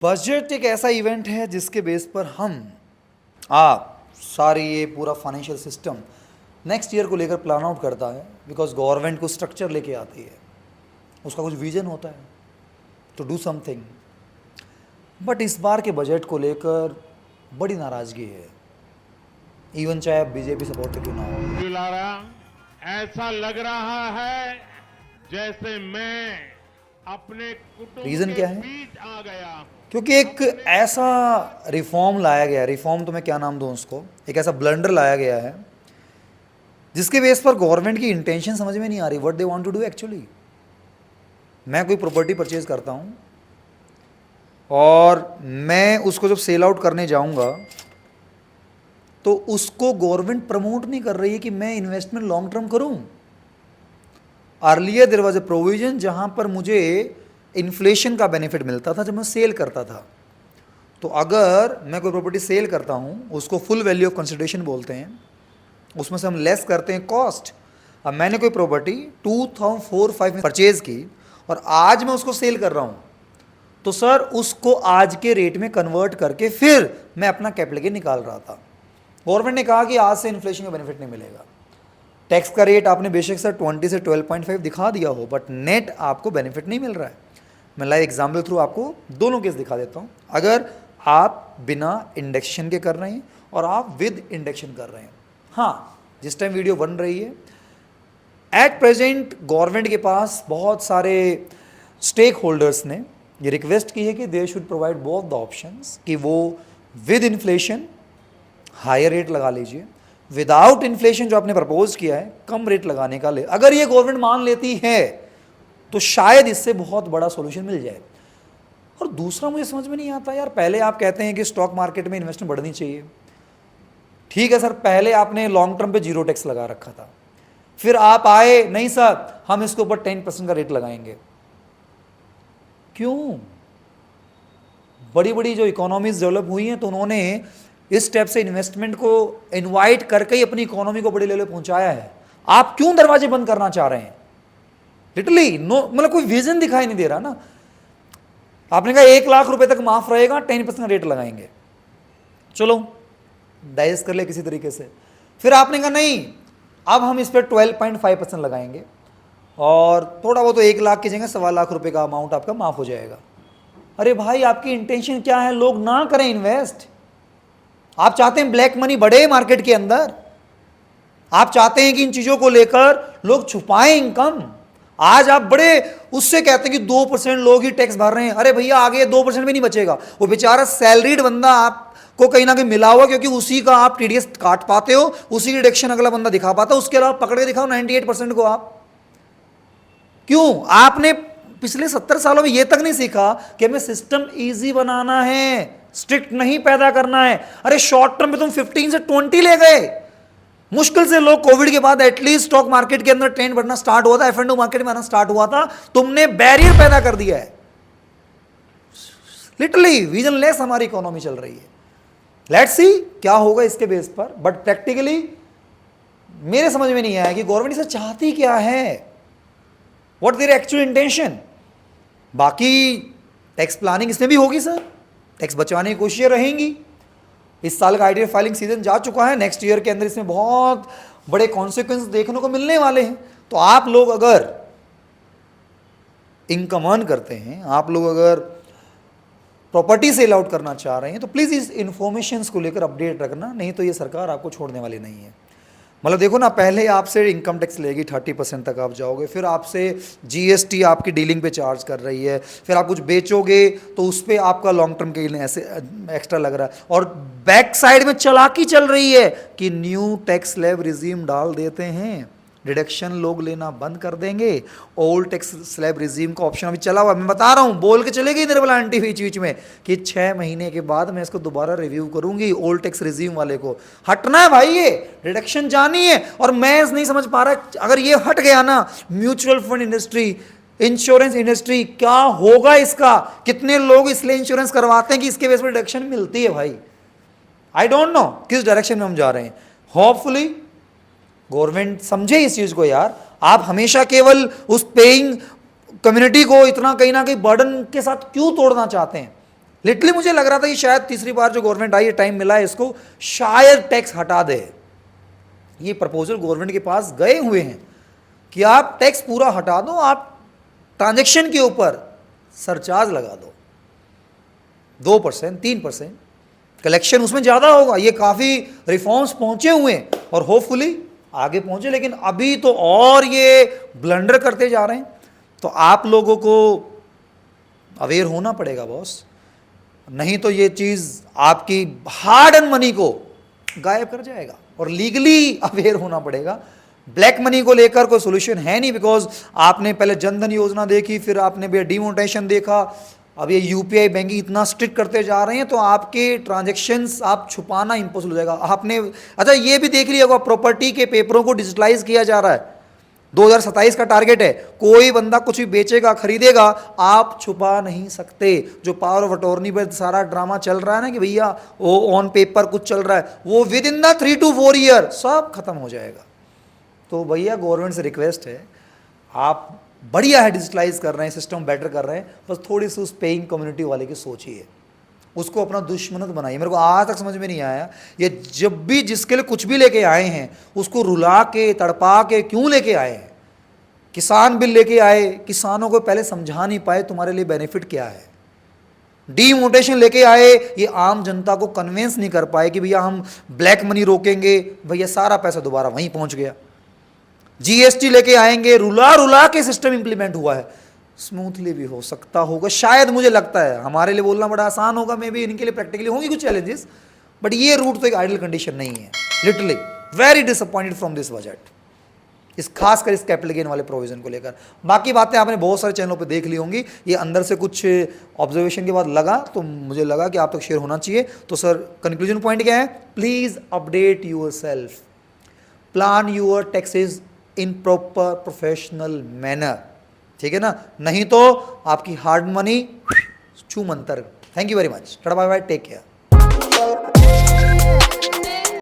Budget एक ऐसा event है जिसके बेस पर हम आप सारे ये पूरा फाइनेंशियल सिस्टम नेक्स्ट ईयर को लेकर प्लान आउट करता है। बिकॉज गवर्नमेंट को स्ट्रक्चर लेके आती है, उसका कुछ विजन होता है टू डू समथिंग। बट इस बार के बजट को लेकर बड़ी नाराजगी है, इवन चाहे आप बीजेपी सपोर्टर क्यों ना हो। दुलारा, ऐसा लग रहा है जैसे मैं अपने कुटुंब रीजन के क्या है? बीच आ गया। क्योंकि एक ऐसा रिफॉर्म लाया गया है, रिफॉर्म तो मैं क्या नाम दूं उसको, एक ऐसा ब्लंडर लाया गया है जिसके बेस पर गवर्नमेंट की इंटेंशन समझ में नहीं आ रही, what they want to do actually. मैं कोई प्रॉपर्टी परचेज करता हूं और मैं उसको जब सेल आउट करने जाऊंगा तो उसको गवर्नमेंट प्रमोट नहीं कर रही है कि मैं इन्वेस्टमेंट लॉन्ग टर्म करूं। Earlier there was a provision जहां पर मुझे इन्फ्लेशन का बेनिफिट मिलता था जब मैं सेल करता था। तो अगर मैं कोई प्रॉपर्टी सेल करता हूं, उसको फुल वैल्यू ऑफ कंसिडरेशन बोलते हैं, उसमें से हम लेस करते हैं कॉस्ट। अब मैंने कोई प्रॉपर्टी 2004-5 में परचेज की और आज मैं उसको सेल कर रहा हूं, तो सर उसको आज के रेट में कन्वर्ट करके फिर मैं अपना कैपिटल गेन निकाल रहा था। गवर्नमेंट ने कहा कि आज से इन्फ्लेशन का बेनिफिट नहीं मिलेगा। टैक्स का रेट आपने बेशक सर 20 से 12.5 दिखा दिया हो, बट नेट आपको बेनिफिट नहीं मिल रहा है। मैं लाइव एग्जाम्पल थ्रू आपको दोनों केस दिखा देता हूँ। अगर आप बिना इंडेक्सेशन के कर रहे हैं और आप विद इंडेक्शन कर रहे हैं, हाँ, जिस टाइम वीडियो बन रही है एट प्रेजेंट गवर्नमेंट के पास बहुत सारे स्टेक होल्डर्स ने ये रिक्वेस्ट की है कि they should provide both the options, कि वो विद इन्फ्लेशन हायर रेट लगा लीजिए, विदाउट इन्फ्लेशन जो आपने प्रपोज किया है कम रेट लगाने का ले। अगर ये गवर्नमेंट मान लेती है तो शायद इससे बहुत बड़ा सॉल्यूशन मिल जाए। और दूसरा मुझे समझ में नहीं आता यार, पहले आप कहते हैं कि स्टॉक मार्केट में इन्वेस्टमेंट बढ़नी चाहिए, ठीक है सर, पहले आपने लॉन्ग टर्म पे जीरो टैक्स लगा रखा था, फिर आप आए नहीं सर हम इसके ऊपर 10% का रेट लगाएंगे। क्यों? बड़ी बड़ी जो इकोनॉमीज डेवलप हुई हैं तो उन्होंने इस स्टेप से इन्वेस्टमेंट को इनवाइट करके ही अपनी इकोनॉमी को बड़ी लेवल पहुंचाया है। आप क्यों दरवाजे बंद करना चाह रहे हैं? लिटरली नो, मतलब कोई विजन दिखाई नहीं दे रहा ना। आपने कहा 1 लाख रुपए तक माफ रहेगा, 10% रेट लगाएंगे, चलो डाइजेस्ट कर ले किसी तरीके से। फिर आपने कहा नहीं, अब हम इस पर 12.5% लगाएंगे और थोड़ा बहुत तो 1 लाख की जगह 1.25 लाख रुपए का अमाउंट आपका माफ हो जाएगा। अरे भाई, आपकी इंटेंशन क्या है? लोग ना करें इन्वेस्ट। आप चाहते हैं ब्लैक मनी बढ़े मार्केट के अंदर, आप चाहते हैं कि इन चीजों को लेकर लोग छुपाएं इनकम। आज आप बड़े उससे कहते हैं कि 2% लोग ही टैक्स भर रहे हैं। अरे भैया, आगे 2% भी नहीं बचेगा। वो बेचारा सैलरीड बंदा आपको कहीं ना कहीं मिला हुआ, क्योंकि उसी का आप टीडीएस काट पाते हो, उसी की डिडक्शन अगला बंदा दिखा पाता है। उसके अलावा पकड़ के दिखाओ 98% को आप। क्यों? आपने पिछले 70 सालों में यह तक नहीं सीखा कि हमें सिस्टम इजी बनाना है, स्ट्रिक्ट नहीं पैदा करना है। अरे शॉर्ट टर्म में तुम 15 से 20 ले गए। मुश्किल से लोग कोविड के बाद एटलीस्ट स्टॉक मार्केट के अंदर ट्रेंड बढ़ना स्टार्ट हुआ था, F&O मार्केट में आना स्टार्ट हुआ था, तुमने बैरियर पैदा कर दिया है। लिटरली विजनलेस हमारी इकोनॉमी चल रही है। लेट्स सी क्या होगा इसके बेस पर, बट प्रैक्टिकली मेरे समझ में नहीं आया कि गवर्नमेंट इसे चाहती क्या है, व्हाट देयर एक्चुअल इंटेंशन। बाकी टैक्स प्लानिंग इसमें भी होगी सर, टैक्स बचाने की कोशिशें रहेंगी। इस साल का आईटीआर फाइलिंग सीजन जा चुका है, नेक्स्ट ईयर के अंदर इसमें बहुत बड़े कॉन्सिक्वेंस देखने को मिलने वाले हैं। तो आप लोग अगर इनकम अर्न करते हैं, आप लोग अगर प्रॉपर्टी सेल आउट करना चाह रहे हैं, तो प्लीज़ इस इन्फॉर्मेशंस को लेकर अपडेट रखना, नहीं तो ये सरकार आपको छोड़ने वाली नहीं है। मतलब देखो ना, पहले आपसे इनकम टैक्स लेगी 30% तक आप जाओगे, फिर आपसे जीएसटी आपकी डीलिंग पे चार्ज कर रही है, फिर आप कुछ बेचोगे तो उस पर आपका लॉन्ग टर्म के लिए ऐसे एक्स्ट्रा लग रहा है, और बैक साइड में चालाकी चल रही है कि न्यू टैक्स स्लैब रिजीम डाल देते हैं, डिडक्शन लोग लेना बंद कर देंगे। ओल्ड टैक्स स्लैब रिजीम का ऑप्शन अभी चला हुआ, मैं बता रहा हूँ, बोल के चलेगी निर्मला आंटी बीच में कि 6 महीने के बाद मैं इसको दोबारा रिव्यू करूंगी, ओल्ड टैक्स रिजीम वाले को हटना है भाई, ये डिडक्शन जानी है। और मैं नहीं समझ पा रहा, अगर ये हट गया ना, mutual fund industry, insurance industry, क्या होगा इसका? कितने लोग इसलिए इंश्योरेंस करवाते हैं कि इसके बेस पर डिडक्शन मिलती है भाई। आई डोंट नो किस डायरेक्शन में हम जा रहे हैं। होपफुली गवर्नमेंट समझे इस चीज को यार। आप हमेशा केवल उस पेइंग कम्युनिटी को इतना कहीं ना कहीं बर्डन के साथ क्यों तोड़ना चाहते हैं? लिटरली मुझे लग रहा था कि शायद तीसरी बार जो गवर्नमेंट आई है, टाइम मिला है इसको, शायद टैक्स हटा दे। ये प्रपोजल गवर्नमेंट के पास गए हुए हैं कि आप टैक्स पूरा हटा दो, आप ट्रांजैक्शन के ऊपर सरचार्ज लगा दो 2%, 3%, कलेक्शन उसमें ज़्यादा होगा। ये काफ़ी रिफॉर्म्स पहुंचे हुए हैं और होपफुली आगे पहुंचे, लेकिन अभी तो और ये ब्लंडर करते जा रहे हैं। तो आप लोगों को अवेयर होना पड़ेगा बॉस, नहीं तो ये चीज़ आपकी हार्ड एंड मनी को गायब कर जाएगा। और लीगली अवेयर होना पड़ेगा। ब्लैक मनी को लेकर कोई सोल्यूशन है नहीं, बिकॉज आपने पहले जनधन योजना देखी, फिर आपने भैया डिमोनेटाइजेशन देखा, अब ये यूपीआई बैंकिंग इतना स्ट्रिक्ट करते जा रहे हैं, तो आपके ट्रांजैक्शंस आप छुपाना इम्पॉसिबल हो जाएगा। आपने अच्छा ये भी देख लिया होगा, प्रॉपर्टी के पेपरों को डिजिटलाइज किया जा रहा है। 2027 का टारगेट है, कोई बंदा कुछ भी बेचेगा खरीदेगा, आप छुपा नहीं सकते। जो पावर ऑफ अटॉर्नी पर सारा ड्रामा चल रहा है ना कि भैया वो ऑन पेपर कुछ चल रहा है, वो with in the 3 to 4 year सब खत्म हो जाएगा। तो भैया गवर्नमेंट से रिक्वेस्ट है, आप बढ़िया है डिजिटलाइज कर रहे हैं, सिस्टम बेटर कर रहे हैं, बस थोड़ी सी उस पेइंग कम्युनिटी वाले की सोचिए, उसको अपना दुश्मन बनाइए। मेरे को आज तक समझ में नहीं आया, ये जब भी जिसके लिए कुछ भी लेके आए हैं उसको रुला के तड़पा के क्यों लेके आए हैं। किसान बिल लेके आए, किसानों को पहले समझा नहीं पाए तुम्हारे लिए बेनिफिट क्या है। डीमोनेटाइजेशन लेके आए, ये आम जनता को कन्विंस नहीं कर पाए कि भैया हम ब्लैक मनी रोकेंगे, भैया सारा पैसा दोबारा वहीं पहुंच गया। जीएसटी लेके आएंगे, रुला रुला के सिस्टम इंप्लीमेंट हुआ है। स्मूथली भी हो सकता होगा, शायद मुझे लगता है हमारे लिए बोलना बड़ा आसान होगा, मे बी इनके लिए प्रैक्टिकली होंगी कुछ चैलेंजेस, बट ये रूट तो एक आइडियल कंडीशन नहीं है। Literally very disappointed from this budget, इस खासकर इस कैपिटल गेन वाले प्रोविजन को लेकर। बाकी बातें आपने बहुत सारे चैनलों पे देख ली होंगी, ये अंदर से कुछ ऑब्जर्वेशन के बाद लगा तो मुझे लगा कि आप तक शेयर होना चाहिए। तो सर कंक्लूजन पॉइंट क्या है, please update yourself, plan your taxes in proper professional manner, ठीक है ना, नहीं तो आपकी हार्ड मनी छू मंतर। Thank you very much, tata bye bye, take care.